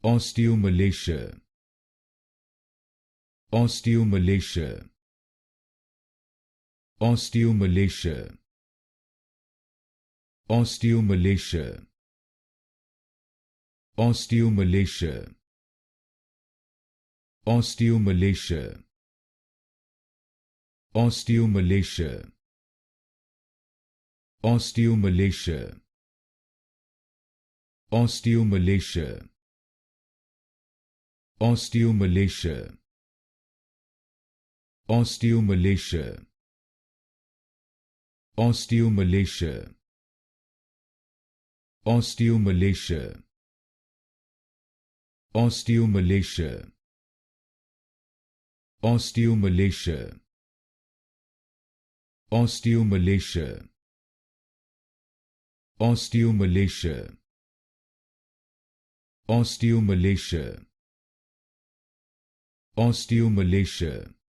Osteomalacia. Osteomalacia. Osteomalacia. Osteomalacia. Osteomalacia. Osteomalacia. Osteomalacia. Osteomalacia. Osteomalacia. Osteomalacia. Osteomalacia. Osteomalacia. Osteomalacia. Osteomalacia. Osteomalacia. Osteomalacia. Osteomalacia. Osteomalacia. Osteomalacia.